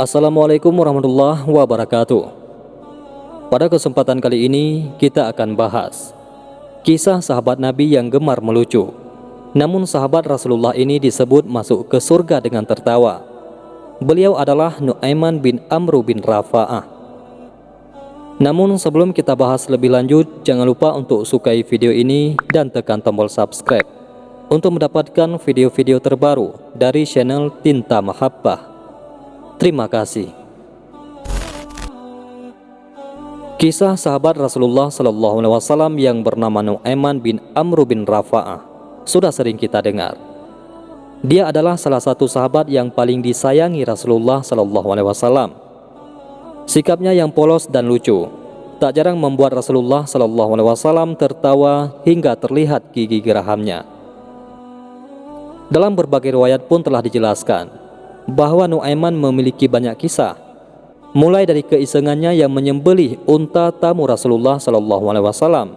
Assalamualaikum warahmatullahi wabarakatuh. Pada kesempatan kali ini kita akan bahas kisah sahabat Nabi yang gemar melucu. Namun sahabat Rasulullah ini disebut masuk ke surga dengan tertawa. Beliau adalah Nu'aiman bin Amr bin Rafa'ah. Namun sebelum kita bahas lebih lanjut, jangan lupa untuk sukai video ini dan tekan tombol subscribe untuk mendapatkan video-video terbaru dari channel Tinta Mahabbah. Terima kasih. Kisah sahabat Rasulullah SAW yang bernama Nu'aiman bin Amr bin Rafa'ah sudah sering kita dengar. Dia adalah salah satu sahabat yang paling disayangi Rasulullah SAW. Sikapnya yang polos dan lucu tak jarang membuat Rasulullah SAW tertawa hingga terlihat gigi gerahamnya. Dalam berbagai riwayat pun telah dijelaskan bahwa Nu'aiman memiliki banyak kisah, mulai dari keisengannya yang menyembelih unta tamu Rasulullah SAW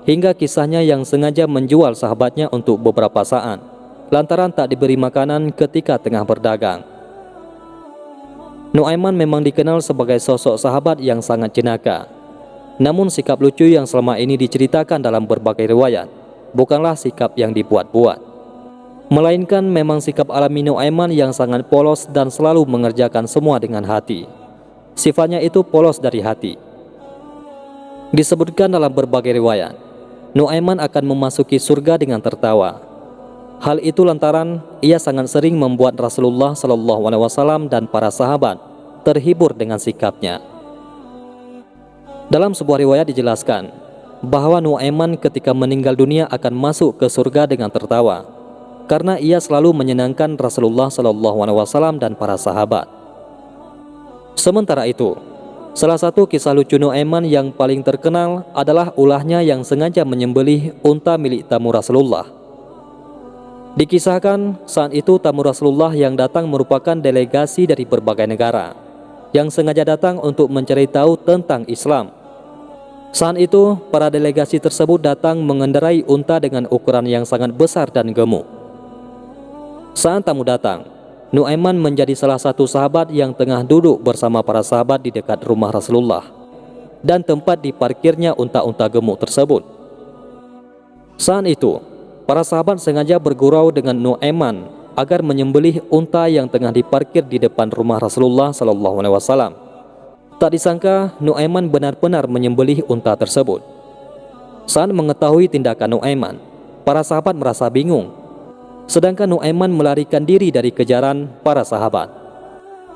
hingga kisahnya yang sengaja menjual sahabatnya untuk beberapa saat lantaran tak diberi makanan ketika tengah berdagang. Nu'aiman memang dikenal sebagai sosok sahabat yang sangat jenaka. Namun sikap lucu yang selama ini diceritakan dalam berbagai riwayat bukanlah sikap yang dibuat-buat, melainkan memang sikap alami Nu'aiman yang sangat polos dan selalu mengerjakan semua dengan hati. Sifatnya itu polos dari hati. Disebutkan dalam berbagai riwayat, Nu'aiman akan memasuki surga dengan tertawa. Hal itu lantaran ia sangat sering membuat Rasulullah SAW dan para sahabat terhibur dengan sikapnya. Dalam sebuah riwayat dijelaskan bahwa Nu'aiman ketika meninggal dunia akan masuk ke surga dengan tertawa, karena ia selalu menyenangkan Rasulullah SAW dan para sahabat. Sementara itu, salah satu kisah lucu Nu'aiman yang paling terkenal adalah ulahnya yang sengaja menyembelih unta milik tamu Rasulullah. Dikisahkan saat itu tamu Rasulullah yang datang merupakan delegasi dari berbagai negara yang sengaja datang untuk mencari tahu tentang Islam. Saat itu, para delegasi tersebut datang mengendarai unta dengan ukuran yang sangat besar dan gemuk. Saat tamu datang, Nu'aiman menjadi salah satu sahabat yang tengah duduk bersama para sahabat di dekat rumah Rasulullah dan tempat diparkirnya unta-unta gemuk tersebut. Saat itu, para sahabat sengaja bergurau dengan Nu'aiman agar menyembelih unta yang tengah diparkir di depan rumah Rasulullah SAW. Tak disangka Nu'aiman benar-benar menyembelih unta tersebut. Saat mengetahui tindakan Nu'aiman, para sahabat merasa bingung. Sedangkan Nu'aiman melarikan diri dari kejaran para sahabat.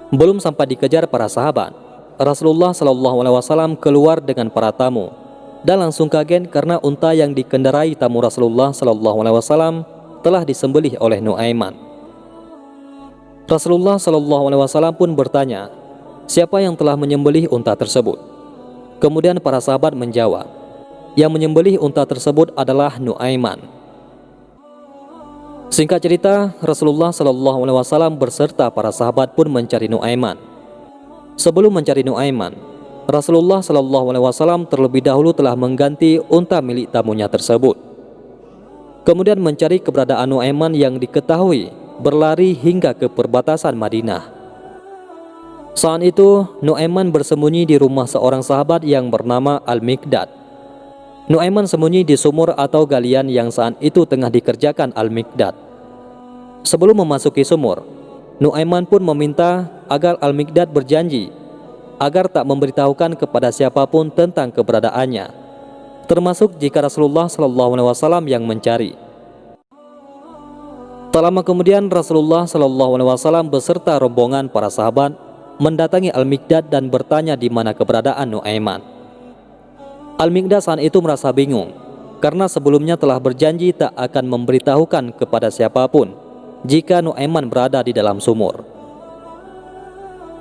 Belum sampai dikejar para sahabat, Rasulullah SAW keluar dengan para tamu dan langsung kaget karena unta yang dikendarai tamu Rasulullah SAW telah disembelih oleh Nu'aiman. Rasulullah SAW pun bertanya, siapa yang telah menyembelih unta tersebut? Kemudian para sahabat menjawab, yang menyembelih unta tersebut adalah Nu'aiman. Singkat cerita, Rasulullah SAW berserta para sahabat pun mencari Nu'aiman. Sebelum mencari Nu'aiman, Rasulullah SAW terlebih dahulu telah mengganti unta milik tamunya tersebut. Kemudian mencari keberadaan Nu'aiman yang diketahui berlari hingga ke perbatasan Madinah. Saat itu, Nu'aiman bersembunyi di rumah seorang sahabat yang bernama Al-Miqdad. Nu'aiman sembunyi di sumur atau galian yang saat itu tengah dikerjakan Al-Miqdad. Sebelum memasuki sumur, Nu'aiman pun meminta agar Al-Miqdad berjanji agar tak memberitahukan kepada siapapun tentang keberadaannya, termasuk jika Rasulullah SAW yang mencari. Tak lama kemudian Rasulullah SAW beserta rombongan para sahabat mendatangi Al-Miqdad dan bertanya di mana keberadaan Nu'aiman. Al-Miqdad saat itu merasa bingung karena sebelumnya telah berjanji tak akan memberitahukan kepada siapapun jika Nu'aiman berada di dalam sumur.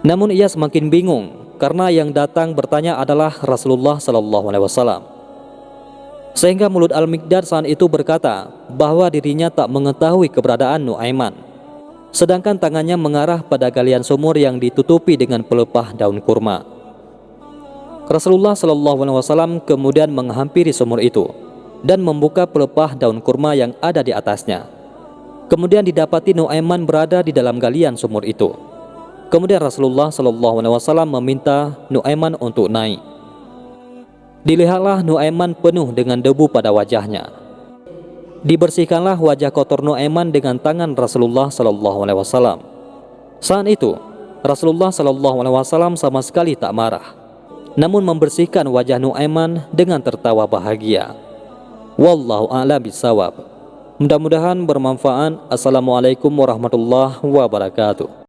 Namun ia semakin bingung karena yang datang bertanya adalah Rasulullah SAW. Sehingga mulut Al-Miqdad saat itu berkata bahwa dirinya tak mengetahui keberadaan Nu'aiman, sedangkan tangannya mengarah pada galian sumur yang ditutupi dengan pelepah daun kurma. Rasulullah SAW kemudian menghampiri sumur itu dan membuka pelepah daun kurma yang ada di atasnya. Kemudian didapati Nu'aiman berada di dalam galian sumur itu. Kemudian Rasulullah SAW meminta Nu'aiman untuk naik. Dilihatlah Nu'aiman penuh dengan debu pada wajahnya. Dibersihkanlah wajah kotor Nu'aiman dengan tangan Rasulullah SAW. Saat itu Rasulullah SAW sama sekali tak marah, namun membersihkan wajah Nu'aiman dengan tertawa bahagia. Wallahu a'lam bishawab. Mudah-mudahan bermanfaat. Assalamualaikum warahmatullahi wabarakatuh.